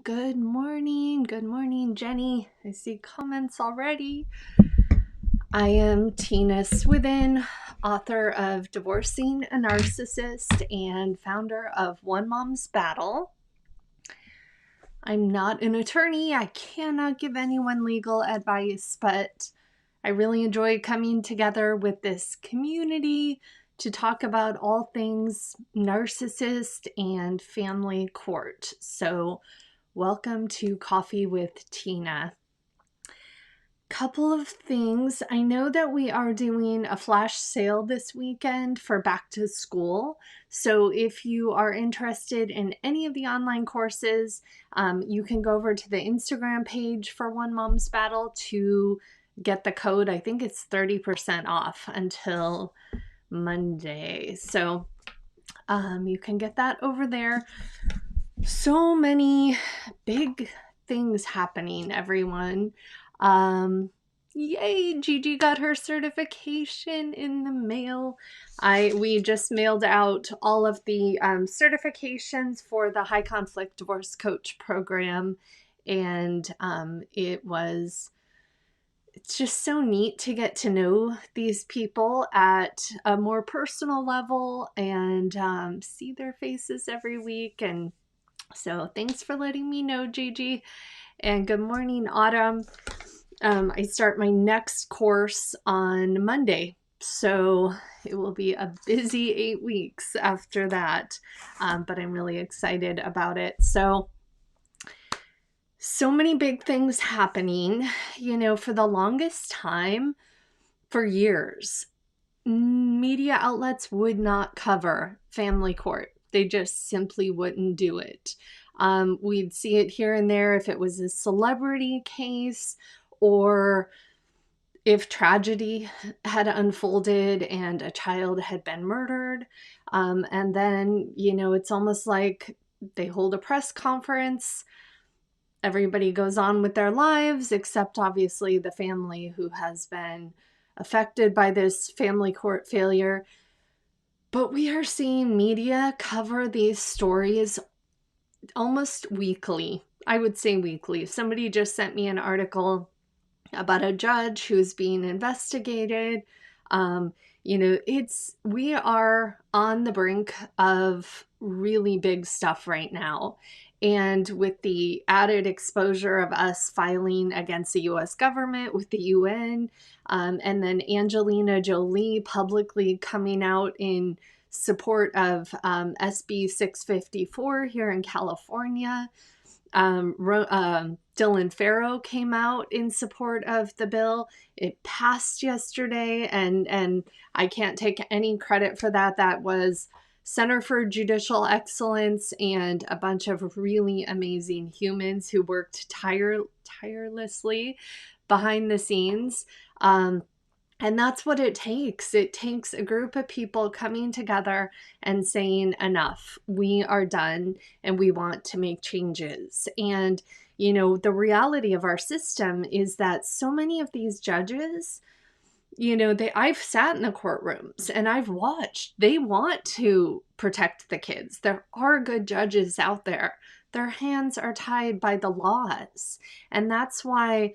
Good morning. Good morning, Jenny. I see comments already. I am Tina Swithin, author of Divorcing a Narcissist and founder of One Mom's Battle. I'm not an attorney. I cannot give anyone legal advice, but I really enjoy coming together with this community to talk about all things narcissist and family court. So welcome to Coffee with Tina. Couple of things. I know that we are doing a flash sale this weekend for back to school. So if you are interested in any of the online courses, you can go over to the Instagram page for One Mom's Battle to get the code. I think it's 30% off until Monday. So you can get that over there. So many big things happening, everyone. Yay, Gigi got her certification in the mail. We just mailed out all of the certifications for the High Conflict Divorce Coach program, and it's just so neat to get to know these people at a more personal level and see their faces every week. And so thanks for letting me know, Gigi. And good morning, Autumn. I start my next course on Monday, so it will be a busy 8 weeks after that, but I'm really excited about it. So many big things happening. For the longest time, for years, media outlets would not cover family court. They just simply wouldn't do it. We'd see it here and there if it was a celebrity case or if tragedy had unfolded and a child had been murdered. And then, it's almost like they hold a press conference. Everybody goes on with their lives, except obviously the family who has been affected by this family court failure. But we are seeing media cover these stories almost weekly. I would say weekly. Somebody just sent me an article about a judge who's being investigated. We are on the brink of really big stuff right now. And with the added exposure of us filing against the US government with the UN, and then Angelina Jolie publicly coming out in support of SB 654 here in California. Dylan Farrow came out in support of the bill. It passed yesterday, and I can't take any credit for that. That was Center for Judicial Excellence and a bunch of really amazing humans who worked tirelessly behind the scenes. And that's what it takes. It takes a group of people coming together and saying, enough, we are done and we want to make changes. And, the reality of our system is that so many of these judges, I've sat in the courtrooms and I've watched, they want to protect the kids. There are good judges out there. Their hands are tied by the laws. And that's why,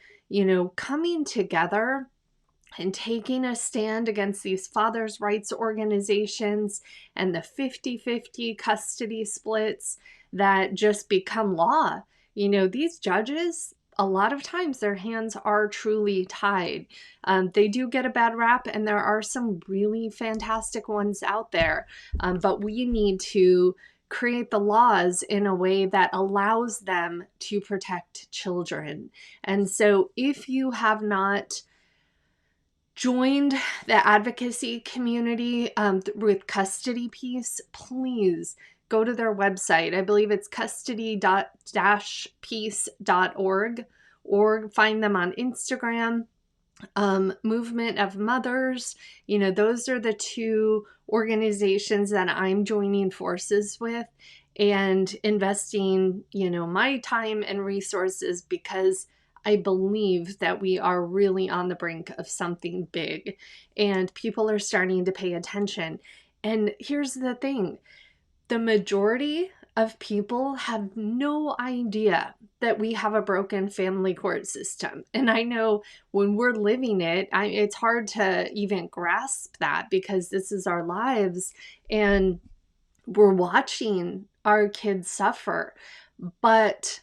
coming together and taking a stand against these fathers' rights organizations and the 50-50 custody splits that just become law. These judges, a lot of times their hands are truly tied. They do get a bad rap, and there are some really fantastic ones out there. But we need to create the laws in a way that allows them to protect children. And so if you have not joined the advocacy community with Custody Peace, please go to their website. I believe it's custody-peace.org, or find them on Instagram. Movement of Mothers, those are the two organizations that I'm joining forces with and investing, my time and resources, because I believe that we are really on the brink of something big and people are starting to pay attention. And here's the thing. The majority of people have no idea that we have a broken family court system. And I know when we're living it, it's hard to even grasp that because this is our lives and we're watching our kids suffer. But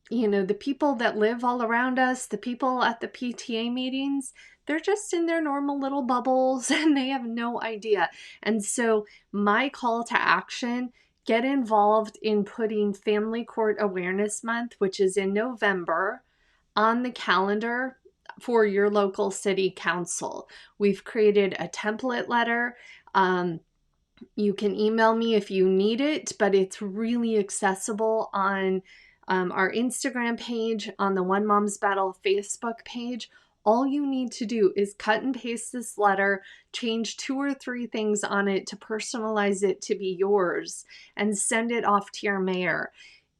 the people that live all around us, the people at the PTA meetings, they're just in their normal little bubbles and they have no idea. And so my call to action, get involved in putting Family Court Awareness Month, which is in November, on the calendar for your local city council. We've created a template letter. You can email me if you need it, but it's really accessible on our Instagram page, on the One Mom's Battle Facebook page. All you need to do is cut and paste this letter, change 2 or 3 things on it to personalize it to be yours, and send it off to your mayor.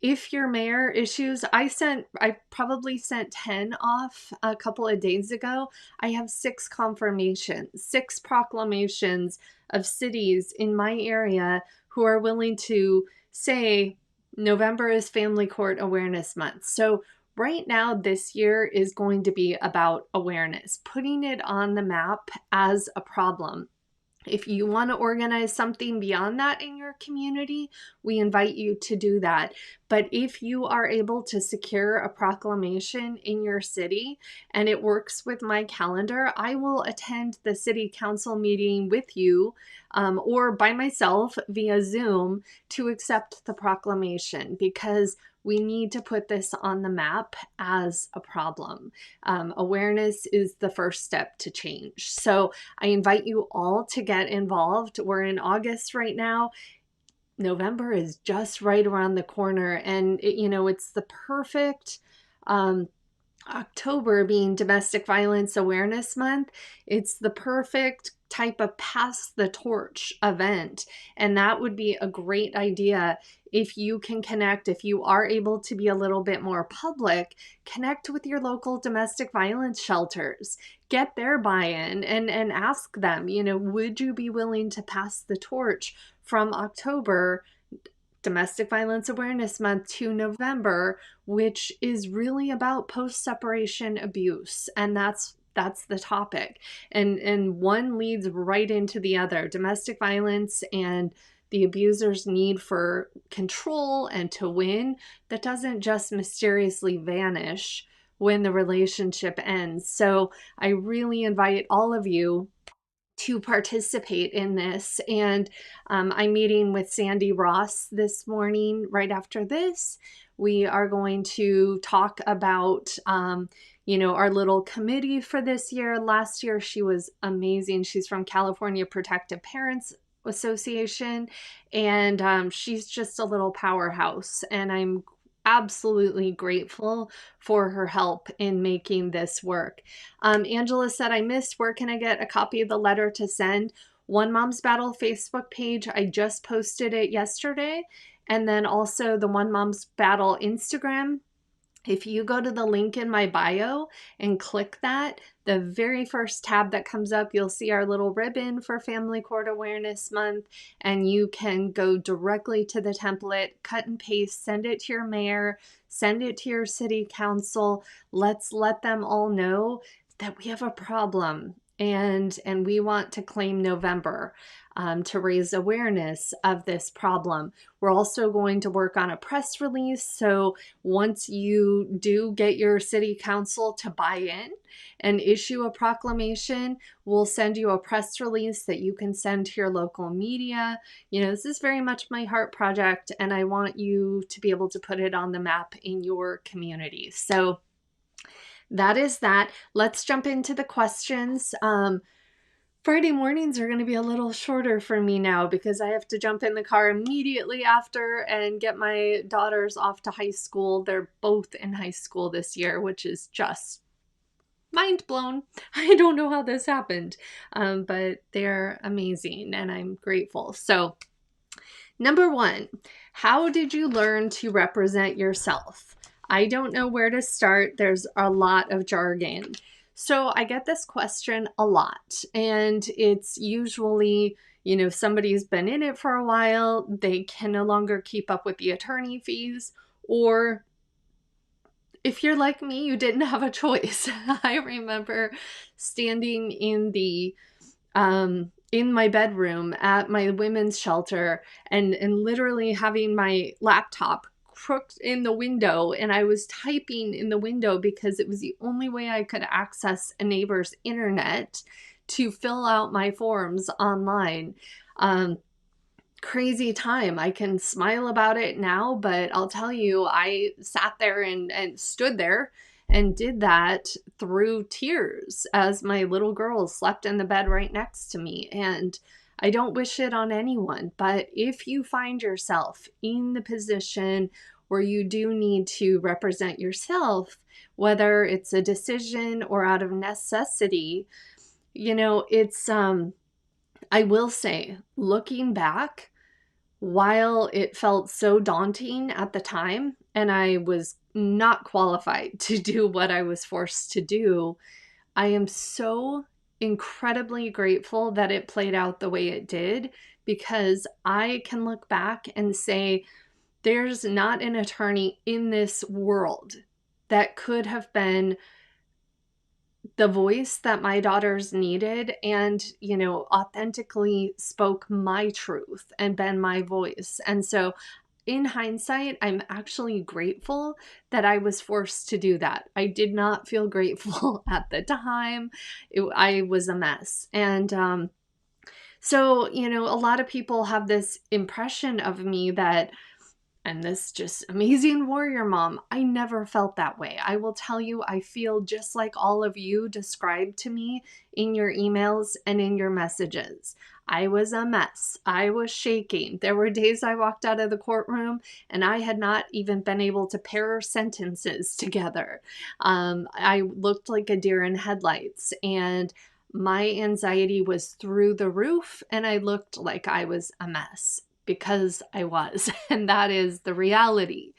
If your mayor issues, I probably sent 10 off a couple of days ago. I have 6 confirmations, 6 proclamations of cities in my area who are willing to say November is Family Court Awareness Month. So right now, this year is going to be about awareness, putting it on the map as a problem. If you want to organize something beyond that in your community, we invite you to do that. But if you are able to secure a proclamation in your city and it works with my calendar, I will attend the city council meeting with you or by myself via Zoom to accept the proclamation, because we need to put this on the map as a problem. Awareness is the first step to change. So I invite you all to get involved. We're in August right now. November is just right around the corner, and it's the perfect October being Domestic Violence Awareness Month. It's the perfect type of pass the torch event, and that would be a great idea. If you can connect, if you are able to be a little bit more public, connect with your local domestic violence shelters, get their buy-in and ask them, would you be willing to pass the torch from October, Domestic Violence Awareness Month, to November, which is really about post-separation abuse. And that's the topic. And one leads right into the other. Domestic violence and the abuser's need for control and to win, that doesn't just mysteriously vanish when the relationship ends. So I really invite all of you to participate in this. And I'm meeting with Sandy Ross this morning right after this. We are going to talk about our little committee for this year. Last year, she was amazing. She's from California Protective Parents Association, and she's just a little powerhouse. And I'm absolutely grateful for her help in making this work. Angela said, I missed, where can I get a copy of the letter to send? One Mom's Battle Facebook page. I just posted it yesterday. And then also the One Mom's Battle Instagram. If you go to the link in my bio and click that, the very first tab that comes up, you'll see our little ribbon for Family Court Awareness Month, and you can go directly to the template, cut and paste, send it to your mayor, send it to your city council. Let's let them all know that we have a problem, and we want to claim November to raise awareness of this problem. We're also going to work on a press release. So once you do get your city council to buy in and issue a proclamation, we'll send you a press release that you can send to your local media. This is very much my heart project, and I want you to be able to put it on the map in your community. So that is that. Let's jump into the questions. Friday mornings are going to be a little shorter for me now because I have to jump in the car immediately after and get my daughters off to high school. They're both in high school this year, which is just mind blown. I don't know how this happened, but they're amazing and I'm grateful. So, number 1, how did you learn to represent yourself? I don't know where to start. There's a lot of jargon. So I get this question a lot, and it's usually, somebody's been in it for a while, they can no longer keep up with the attorney fees, or if you're like me, you didn't have a choice. I remember standing in my bedroom at my women's shelter and literally having my laptop crooked in the window, and I was typing in the window because it was the only way I could access a neighbor's internet to fill out my forms online. Crazy time. I can smile about it now, but I'll tell you, I sat there and stood there and did that through tears as my little girl slept in the bed right next to me. And I don't wish it on anyone, but if you find yourself in the position where you do need to represent yourself, whether it's a decision or out of necessity, it's, I will say, looking back, while it felt so daunting at the time, and I was not qualified to do what I was forced to do, I am so incredibly grateful that it played out the way it did, because I can look back and say, there's not an attorney in this world that could have been the voice that my daughters needed and, authentically spoke my truth and been my voice. And so in hindsight, I'm actually grateful that I was forced to do that. I did not feel grateful at the time. I was a mess. And so, a lot of people have this impression of me that I'm this just amazing warrior mom. I never felt that way. I will tell you, I feel just like all of you described to me in your emails and in your messages. I was a mess. I was shaking. There were days I walked out of the courtroom and I had not even been able to pair sentences together. I looked like a deer in headlights, and my anxiety was through the roof, and I looked like I was a mess, because I was, and that is the reality.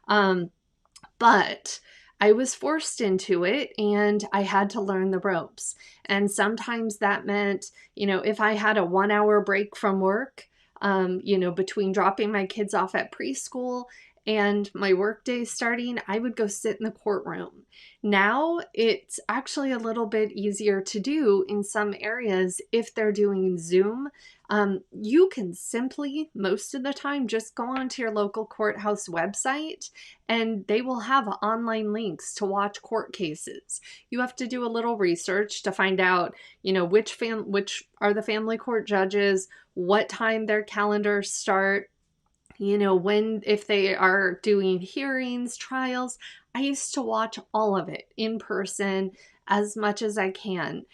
But I was forced into it, and I had to learn the ropes. And sometimes that meant, if I had a 1 hour break from work, between dropping my kids off at preschool and my work day starting, I would go sit in the courtroom. Now it's actually a little bit easier to do in some areas if they're doing Zoom. You can simply, most of the time, just go onto your local courthouse website and they will have online links to watch court cases. You have to do a little research to find out, which are the family court judges, what time their calendars start, if they are doing hearings, trials. I used to watch all of it in person as much as I can.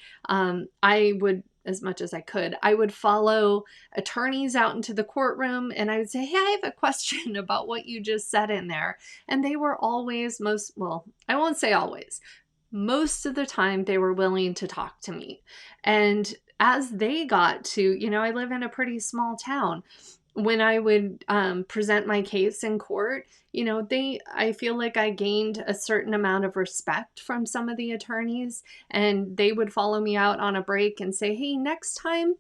As much as I could, I would follow attorneys out into the courtroom and I would say, hey, I have a question about what you just said in there. And they were always I won't say always, most of the time they were willing to talk to me. And as they got to, I live in a pretty small town. When I would present my case in court, I feel like I gained a certain amount of respect from some of the attorneys, and they would follow me out on a break and say, hey, next time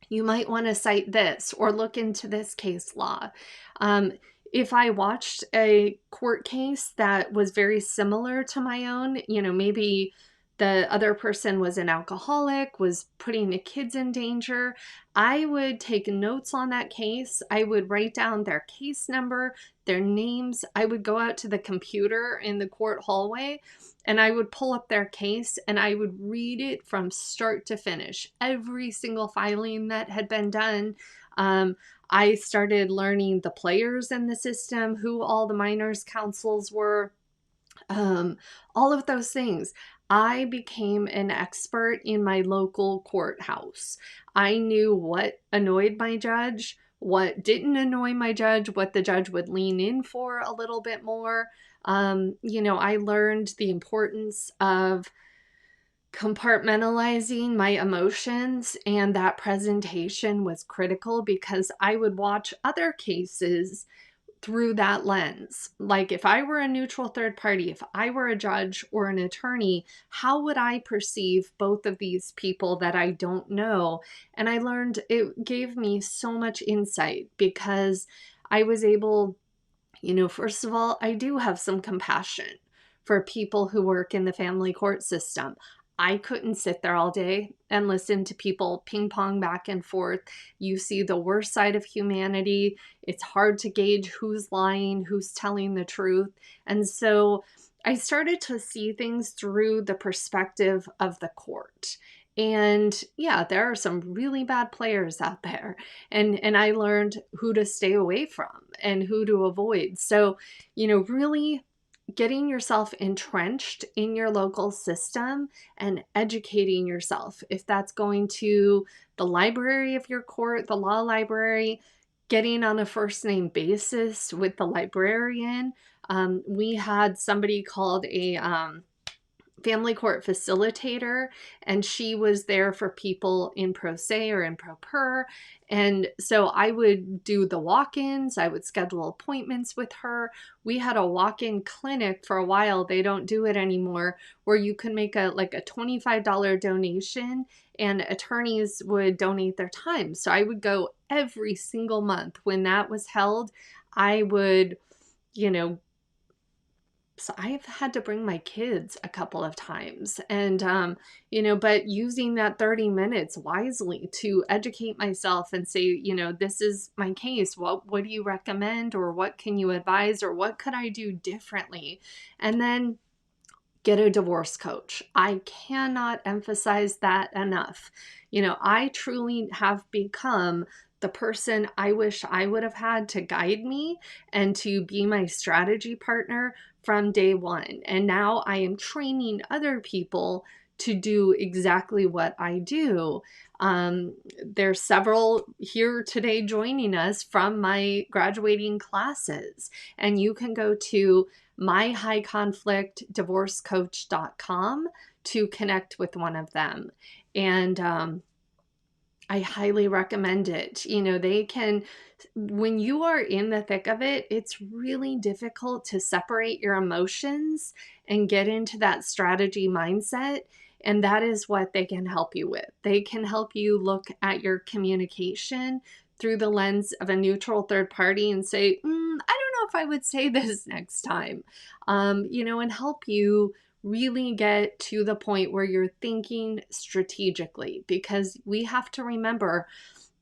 you might want to cite this or look into this case law. If I watched a court case that was very similar to my own, maybe the other person was an alcoholic, was putting the kids in danger, I would take notes on that case. I would write down their case number, their names. I would go out to the computer in the court hallway and I would pull up their case and I would read it from start to finish, every single filing that had been done. I started learning the players in the system, who all the minors' counsels were, all of those things. I became an expert in my local courthouse. I knew what annoyed my judge, what didn't annoy my judge, what the judge would lean in for a little bit more. I learned the importance of compartmentalizing my emotions, and that presentation was critical because I would watch other cases through that lens. Like if I were a neutral third party, if I were a judge or an attorney, how would I perceive both of these people that I don't know? And I learned it gave me so much insight because I was able, first of all, I do have some compassion for people who work in the family court system. I couldn't sit there all day and listen to people ping pong back and forth. You see the worst side of humanity. It's hard to gauge who's lying, who's telling the truth. And so I started to see things through the perspective of the court. And yeah, there are some really bad players out there. And I learned who to stay away from and who to avoid. So, really getting yourself entrenched in your local system and educating yourself. If that's going to the library of your court, the law library, getting on a first name basis with the librarian. We had somebody called a family court facilitator, and she was there for people in pro se or in pro per. And so I would do the walk-ins, I would schedule appointments with her. We had a walk-in clinic for a while. They don't do it anymore, where you can make a $25 donation and attorneys would donate their time. So I would go every single month when that was held. I would, so I've had to bring my kids a couple of times and, but using that 30 minutes wisely to educate myself and say, this is my case. What do you recommend, or what can you advise, or what could I do differently? And then get a divorce coach. I cannot emphasize that enough. I truly have become the person I wish I would have had to guide me and to be my strategy partner from day one. And now I am training other people to do exactly what I do. There's several here today joining us from my graduating classes, and you can go to myhighconflictdivorcecoach.com to connect with one of them. And I highly recommend it. They can, when you are in the thick of it, it's really difficult to separate your emotions and get into that strategy mindset. And that is what they can help you with. They can help you look at your communication through the lens of a neutral third party and say, I don't know if I would say this next time, and help you really get to the point where you're thinking strategically, because we have to remember,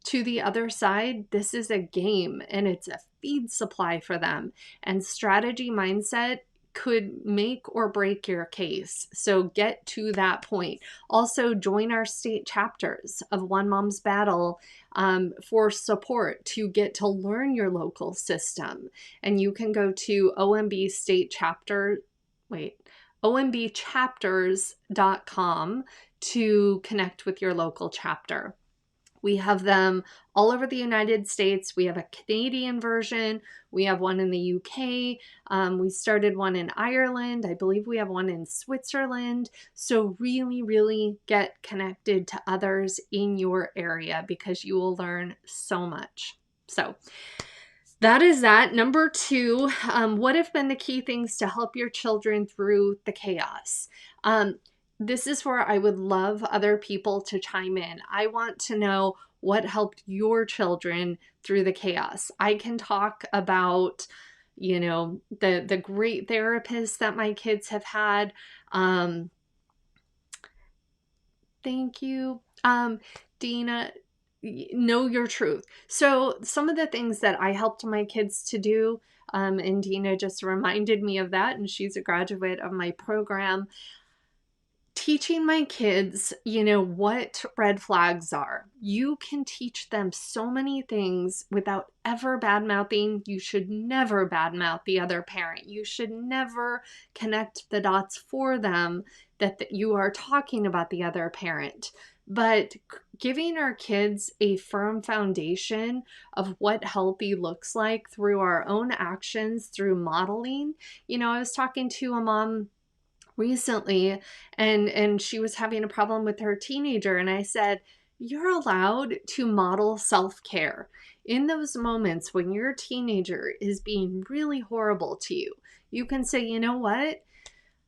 to the other side, this is a game and it's a feed supply for them, and strategy mindset could make or break your case. So get to that point. Also, join our state chapters of One Mom's Battle for support to get to learn your local system. And you can go to ombchapters.com to connect with your local chapter. We have them all over the United States. We have a Canadian version. We have one in the UK. We started one in Ireland. I believe we have one in Switzerland. So really, really get connected to others in your area, because you will learn so much. So that is that. Number 2, what have been the key things to help your children through the chaos? This is where I would love other people to chime in. I want to know what helped your children through the chaos. I can talk about, the great therapists that my kids have had. Thank you. Dina, know your truth. So some of the things that I helped my kids to do, and Dina just reminded me of that, and she's a graduate of my program. Teaching my kids, what red flags are. You can teach them so many things without ever bad-mouthing. You should never badmouth the other parent. You should never connect the dots for them that you are talking about the other parent. But giving our kids a firm foundation of what healthy looks like through our own actions, through modeling. I was talking to a mom recently, and she was having a problem with her teenager, and I said, you're allowed to model self-care. In those moments when your teenager is being really horrible to you, you can say, you know what?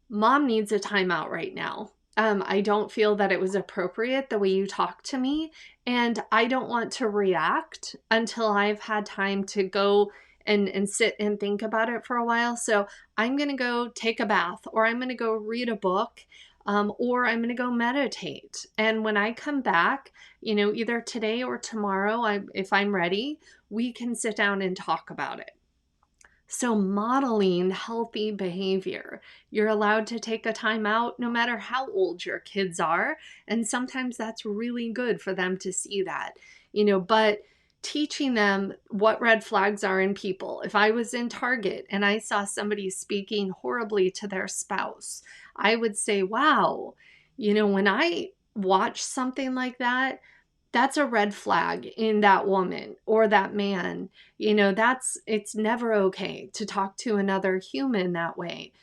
Mom needs a timeout right now. I don't feel that it was appropriate the way you talked to me, and I don't want to react until I've had time to go and sit and think about it for a while. So I'm going to go take a bath, or I'm going to go read a book, or I'm going to go meditate. And when I come back, either today or tomorrow, if I'm ready, we can sit down and talk about it. So modeling healthy behavior, you're allowed to take a time out no matter how old your kids are. And sometimes that's really good for them to see that, but teaching them what red flags are in people. If I was in Target and I saw somebody speaking horribly to their spouse, I would say, wow, when I watch something like that, that's a red flag in that woman or that man. It's never okay to talk to another human that way.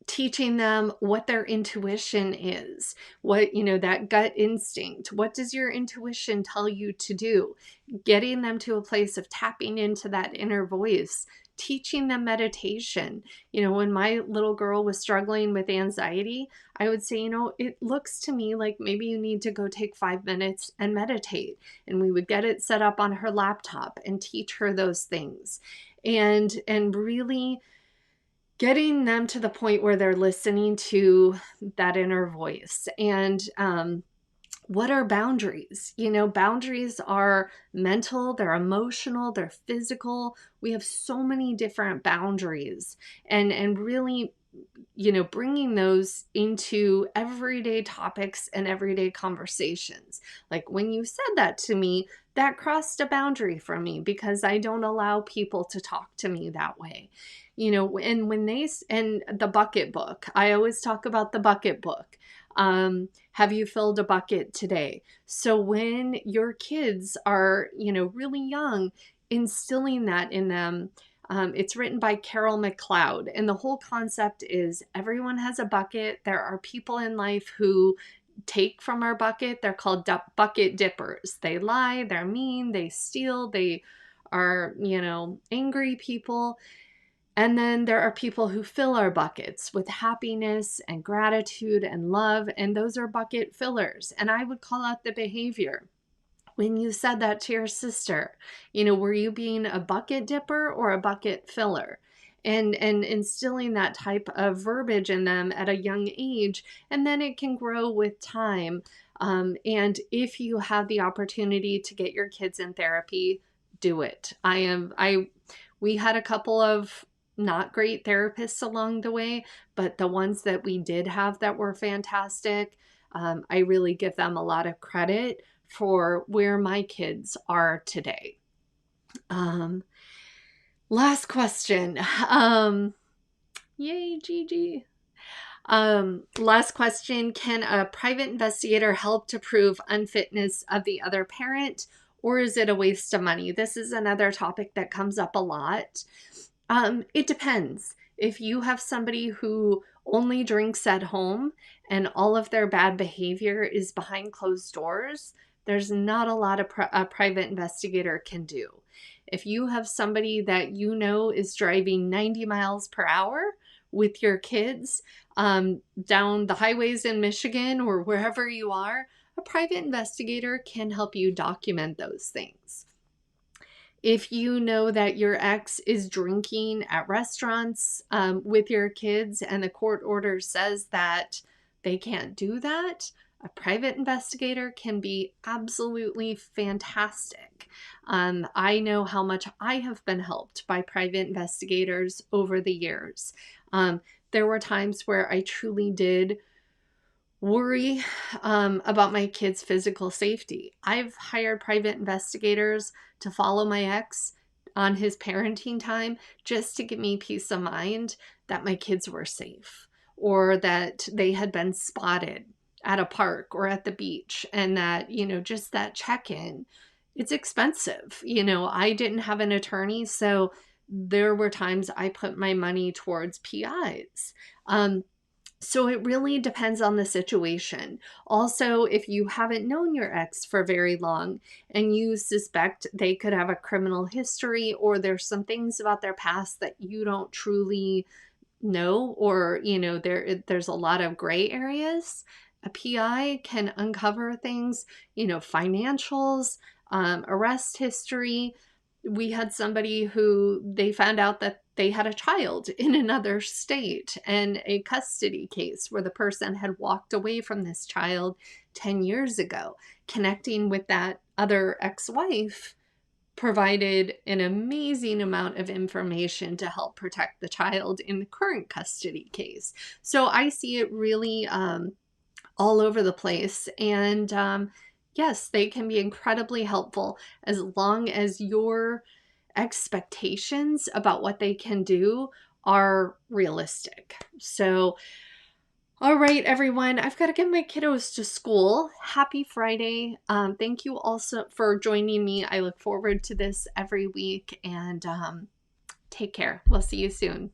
Teaching them what their intuition is, what, that gut instinct. What does your intuition tell you to do? Getting them to a place of tapping into that inner voice, teaching them meditation. When my little girl was struggling with anxiety, I would say, it looks to me like maybe you need to go take 5 minutes and meditate. And we would get it set up on her laptop and teach her those things. And really getting them to the point where they're listening to that inner voice. And what are boundaries? Boundaries are mental, they're emotional, they're physical. We have so many different boundaries, and really, bringing those into everyday topics and everyday conversations. Like when you said that to me, that crossed a boundary for me because I don't allow people to talk to me that way. And and the bucket book, I always talk about the bucket book. Have you filled a bucket today? So when your kids are, really young, instilling that in them. It's written by Carol McLeod, and the whole concept is everyone has a bucket. There are people in life who take from our bucket. They're called bucket dippers. They lie, they're mean, they steal, they are, angry people. And then there are people who fill our buckets with happiness and gratitude and love, and those are bucket fillers. And I would call out the behavior. When you said that to your sister, were you being a bucket dipper or a bucket filler? And instilling that type of verbiage in them at a young age, and then it can grow with time. And if you have the opportunity to get your kids in therapy, do it. We had a couple of not great therapists along the way, but the ones that we did have that were fantastic, I really give them a lot of credit for where my kids are today. Last question. Yay, Gigi. Last question. Can a private investigator help to prove unfitness of the other parent, or is it a waste of money? This is another topic that comes up a lot. It depends. If you have somebody who only drinks at home and all of their bad behavior is behind closed doors, there's not a lot a private investigator can do. If you have somebody that is driving 90 miles per hour with your kids down the highways in Michigan or wherever you are, a private investigator can help you document those things. If you know that your ex is drinking at restaurants with your kids and the court order says that they can't do that, a private investigator can be absolutely fantastic. I know how much I have been helped by private investigators over the years. There were times where I truly did worry about my kids' physical safety. I've hired private investigators to follow my ex on his parenting time just to give me peace of mind that my kids were safe or that they had been spotted at a park or at the beach, and that, just that check-in. It's expensive. I didn't have an attorney, so there were times I put my money towards PIs. So it really depends on the situation. Also, if you haven't known your ex for very long and you suspect they could have a criminal history, or there's some things about their past that you don't truly know, or there's a lot of gray areas, a PI can uncover things, financials, arrest history. We had somebody who they found out that they had a child in another state, and a custody case where the person had walked away from this child 10 years ago. Connecting with that other ex-wife provided an amazing amount of information to help protect the child in the current custody case. So I see it really all over the place. And yes, they can be incredibly helpful as long as your expectations about what they can do are realistic. So, all right, everyone, I've got to get my kiddos to school. Happy Friday. Thank you also for joining me. I look forward to this every week, and take care. We'll see you soon.